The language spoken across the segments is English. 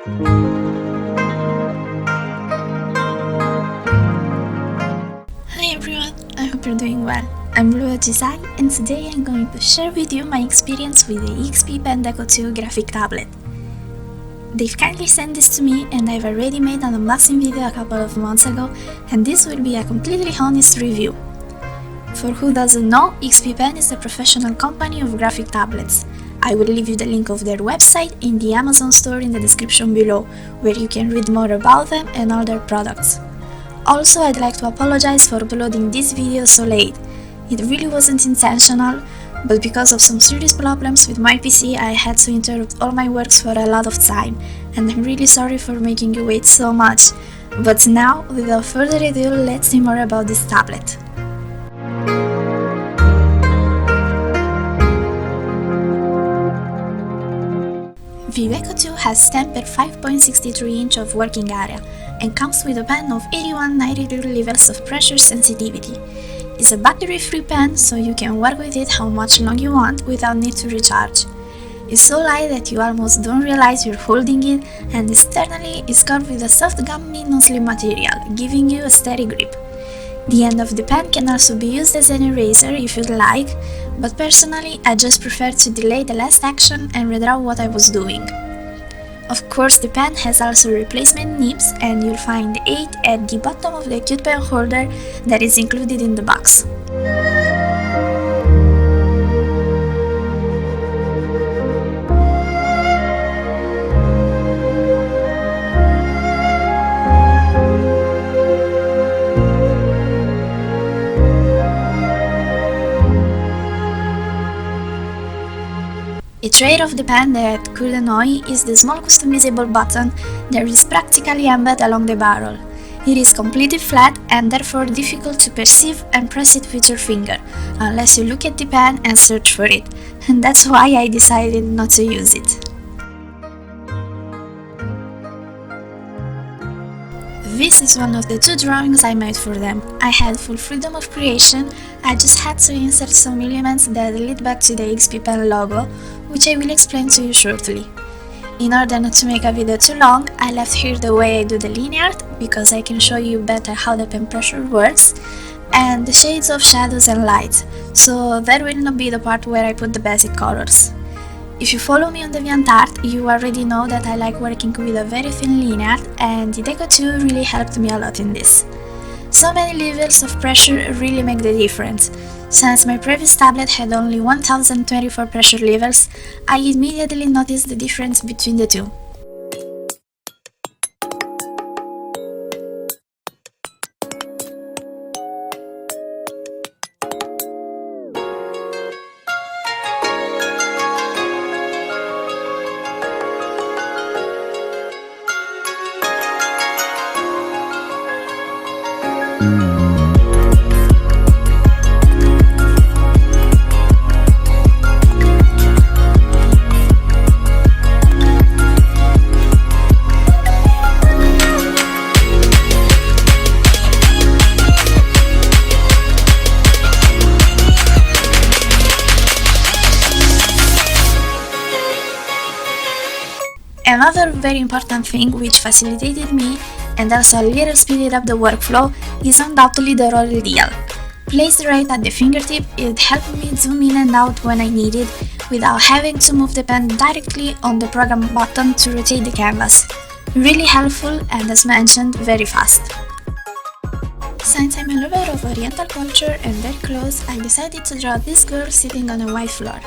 Hi everyone, I hope you're doing well. I'm BluAjisai and today I'm going to share with you my experience with the XP-PEN Deco 2 graphic tablet. They've kindly sent this to me and I've already made an unboxing video a couple of months ago, and this will be a completely honest review. For who doesn't know, XP-PEN is a professional company of graphic tablets. I will leave you the link of their website in the Amazon store in the description below, where you can read more about them and all their products. Also, I'd like to apologize for uploading this video so late. It really wasn't intentional, but because of some serious problems with my PC, I had to interrupt all my works for a lot of time, and I'm really sorry for making you wait so much. But now, without further ado, let's see more about this tablet. The Deco 2 has 10 x 5.63 inch of working area and comes with a pen of 81-92 levels of pressure sensitivity. It's a battery-free pen, so you can work with it how much long you want without need to recharge. It's so light that you almost don't realize you're holding it, and externally it's covered with a soft gummy non-slip material, giving you a steady grip. The end of the pen can also be used as an eraser if you'd like, but personally I just prefer to delay the last action and redraw what I was doing. Of course, the pen has also replacement nibs, and you'll find 8 at the bottom of the acute pen holder that is included in the box. A trait of the pen that could annoy is the small customizable button that is practically embedded along the barrel. It is completely flat and therefore difficult to perceive and press it with your finger, unless you look at the pen and search for it, and that's why I decided not to use it. This is one of the 2 drawings I made for them. I had full freedom of creation, I just had to insert some elements that lead back to the XP-PEN logo, which I will explain to you shortly. In order not to make a video too long, I left here the way I do the linear art, because I can show you better how the pen pressure works, and the shades of shadows and light, so there will not be the part where I put the basic colors. If you follow me on DeviantArt, you already know that I like working with a very thin linear art, and the Deco 2 really helped me a lot in this. So many levels of pressure really make the difference. Since my previous tablet had only 1024 pressure levels, I immediately noticed the difference between the two. Another very important thing which facilitated me and also a little speeded up the workflow is undoubtedly the roller dial. Placed right at the fingertip, it helped me zoom in and out when I needed, without having to move the pen directly on the program button to rotate the canvas. Really helpful and, as mentioned, very fast. Since I'm a lover of Oriental culture and their clothes, I decided to draw this girl sitting on a white floor,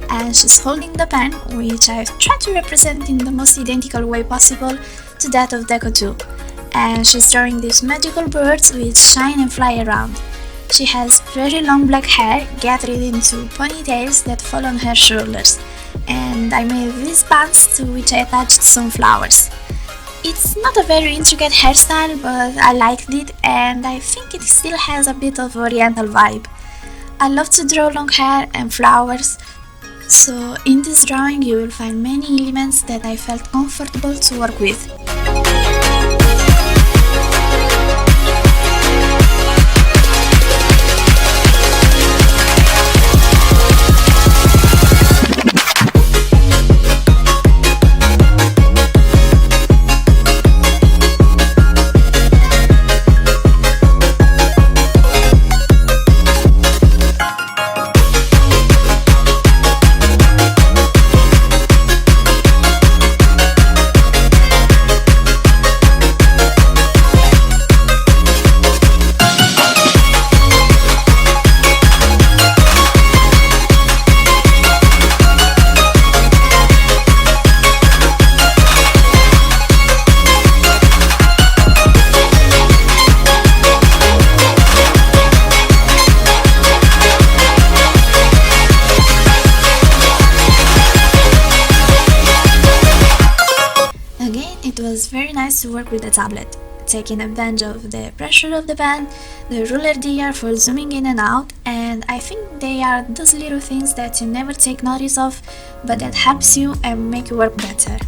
and she's holding the pen, which I've tried to represent in the most identical way possible to that of Deco 2. And she's drawing these magical birds which shine and fly around. She has very long black hair gathered into ponytails that fall on her shoulders, and I made these bands to which I attached some flowers. It's not a very intricate hairstyle, but I liked it and I think it still has a bit of Oriental vibe. I love to draw long hair and flowers, so in this drawing you will find many elements that I felt comfortable to work with. very nice to work with the tablet, taking advantage of the pressure of the pen, the ruler there for zooming in and out, and I think they are those little things that you never take notice of, but that helps you and make you work better.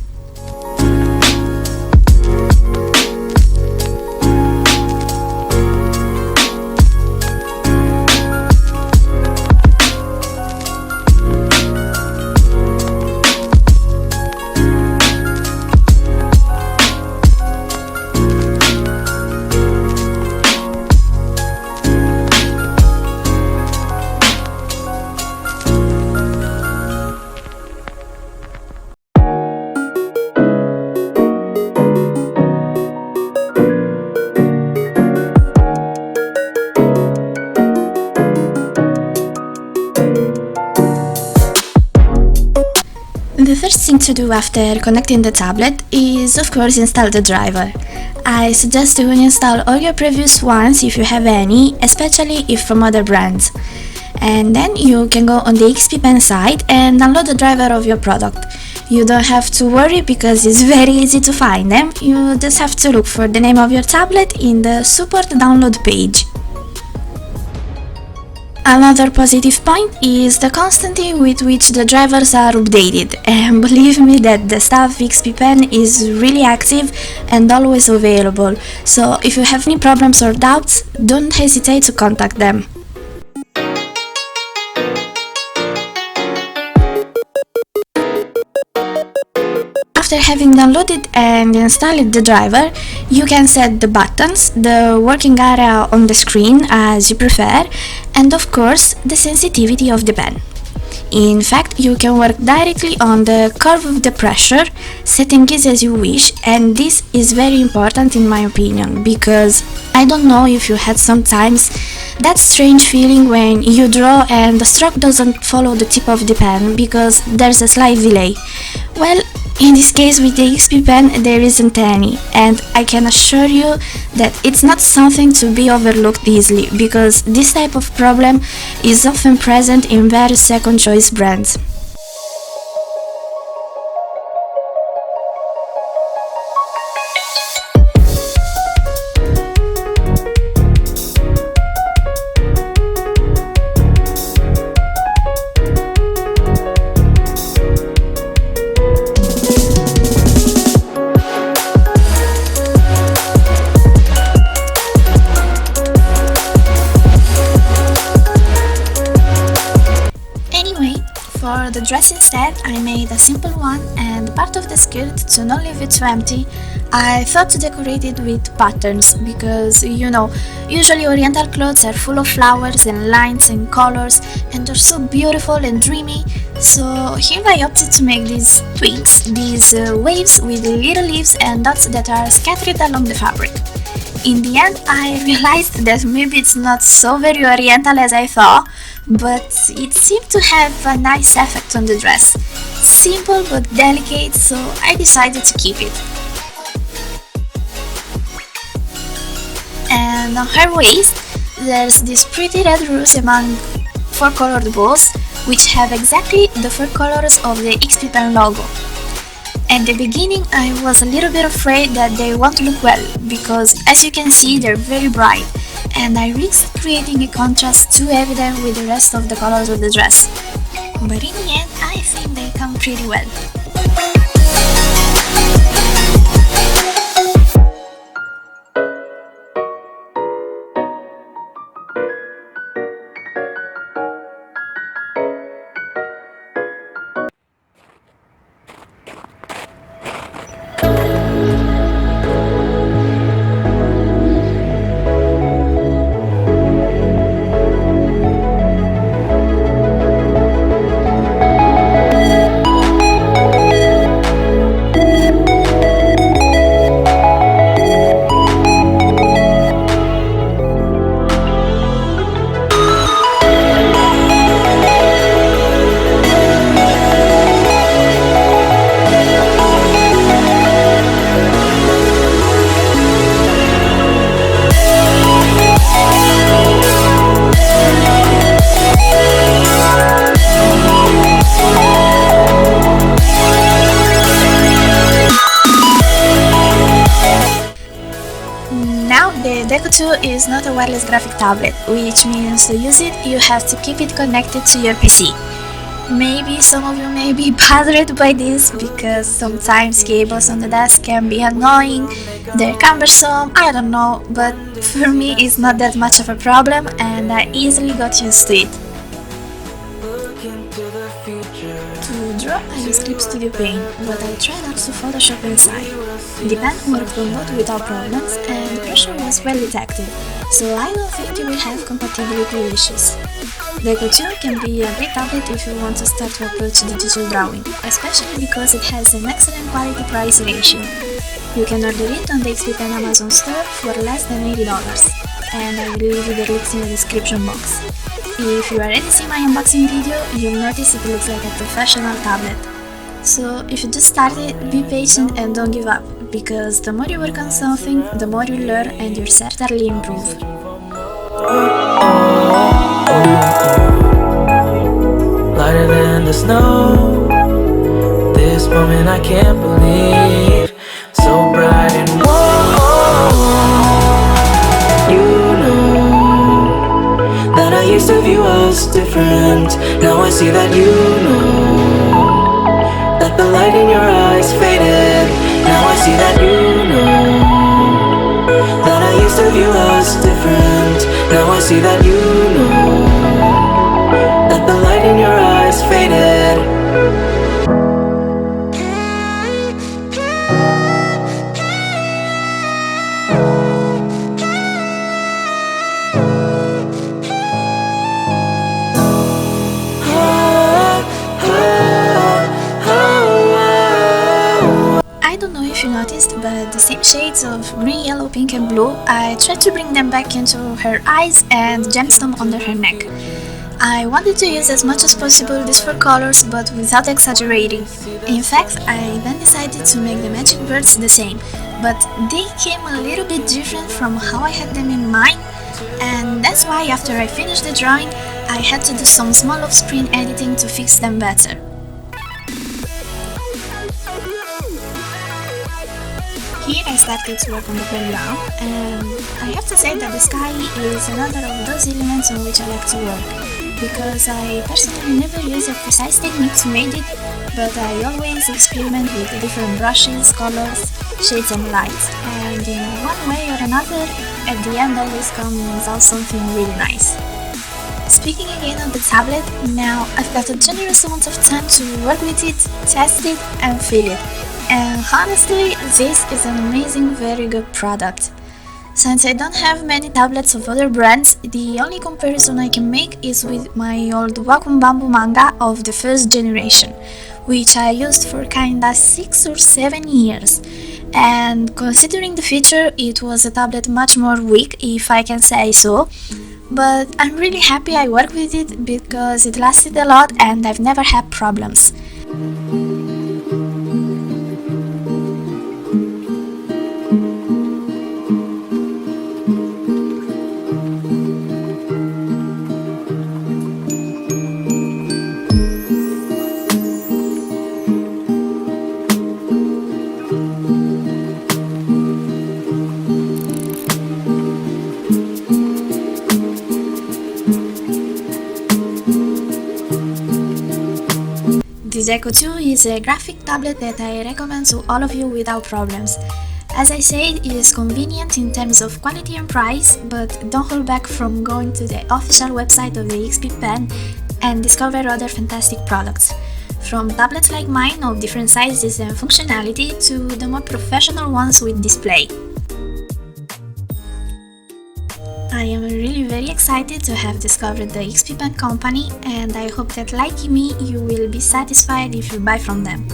The first thing to do after connecting the tablet is of course install the driver. I suggest to install all your previous ones if you have any, especially if from other brands. And then you can go on the XP-PEN site and download the driver of your product. You don't have to worry because it's very easy to find them, you just have to look for the name of your tablet in the support download page. Another positive point is the constancy with which the drivers are updated, and believe me that the staff XP-PEN is really active and always available, so if you have any problems or doubts, don't hesitate to contact them. After having downloaded and installed the driver, you can set the buttons, the working area on the screen as you prefer, and of course the sensitivity of the pen. In fact, you can work directly on the curve of the pressure, setting it as you wish, and this is very important in my opinion, because I don't know if you had sometimes that strange feeling when you draw and the stroke doesn't follow the tip of the pen because there's a slight delay. Well, in this case with the XP-PEN there isn't any, and I can assure you that it's not something to be overlooked easily, because this type of problem is often present in various second choice brands. For the dress instead, I made a simple one, and part of the skirt, to not leave it too empty, I thought to decorate it with patterns, because you know, usually oriental clothes are full of flowers and lines and colors, and they're so beautiful and dreamy, so here I opted to make these twigs, these waves with little leaves and dots that are scattered along the fabric. In the end, I realized that maybe it's not so very oriental as I thought, but it seemed to have a nice effect on the dress. Simple but delicate, so I decided to keep it. And on her waist, there's this pretty red rose among 4 colored bows, which have exactly the 4 colors of the XP-PEN logo. At the beginning I was a little bit afraid that they won't look well, because as you can see they're very bright, and I risked creating a contrast too evident with the rest of the colors of the dress. But in the end I think they come pretty well. Gensokyo is not a wireless graphic tablet, which means to use it you have to keep it connected to your PC. Maybe some of you may be bothered by this because sometimes cables on the desk can be annoying, they're cumbersome, I don't know, but for me it's not that much of a problem and I easily got used to it. To draw I use XP-PEN, but I try not to Photoshop inside. The pen worked on both without problems and the pressure was well detected, so I don't think you will have compatibility issues. Deco 2 can be a great tablet if you want to start to approach digital drawing, especially because it has an excellent quality-price ratio. You can order it on the XP-PEN Amazon store for less than $80, and I will leave you the links in the description box. If you already see my unboxing video, you'll notice it looks like a professional tablet. So if you just started, be patient and don't give up, because the more you work on something, the more you learn and you'll certainly improve. Lighter than the snow, this moment I can't believe, so bright and warm. You know that I used to view us different, now I see that you know that the light in your eyes faded, now I see that you know that I used to view us different, now I see that you know that the light in your eyes faded. I don't know if you noticed, but the same shades of green, yellow, pink and blue, I tried to bring them back into her eyes and gemstone under her neck. I wanted to use as much as possible these four colors, but without exaggerating. In fact, I then decided to make the magic birds the same, but they came a little bit different from how I had them in mind, and that's why after I finished the drawing, I had to do some small off-screen editing to fix them better. Here I started to work on the background, and I have to say that the sky is another of those elements on which I like to work, because I personally never use a precise technique to make it, but I always experiment with different brushes, colors, shades and lights, and in one way or another, at the end always comes out something really nice. Speaking again of the tablet, now I've got a generous amount of time to work with it, test it and feel it. And honestly, this is an amazing, very good product. Since I don't have many tablets of other brands, the only comparison I can make is with my old Wacom Bamboo manga of the first generation, which I used for kinda 6 or 7 years. And considering the feature, it was a tablet much more weak, if I can say so. But I'm really happy I worked with it because it lasted a lot and I've never had problems. The Deco 2 is a graphic tablet that I recommend to all of you without problems. As I said, it is convenient in terms of quality and price, but don't hold back from going to the official website of the XP-PEN and discover other fantastic products. From tablets like mine of different sizes and functionality to the more professional ones with display. I am really very excited to have discovered the XP-PEN company, and I hope that like me you will be satisfied if you buy from them.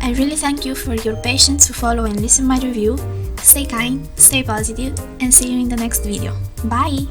I really thank you for your patience to follow and listen my review. Stay kind, stay positive, and see you in the next video. Bye!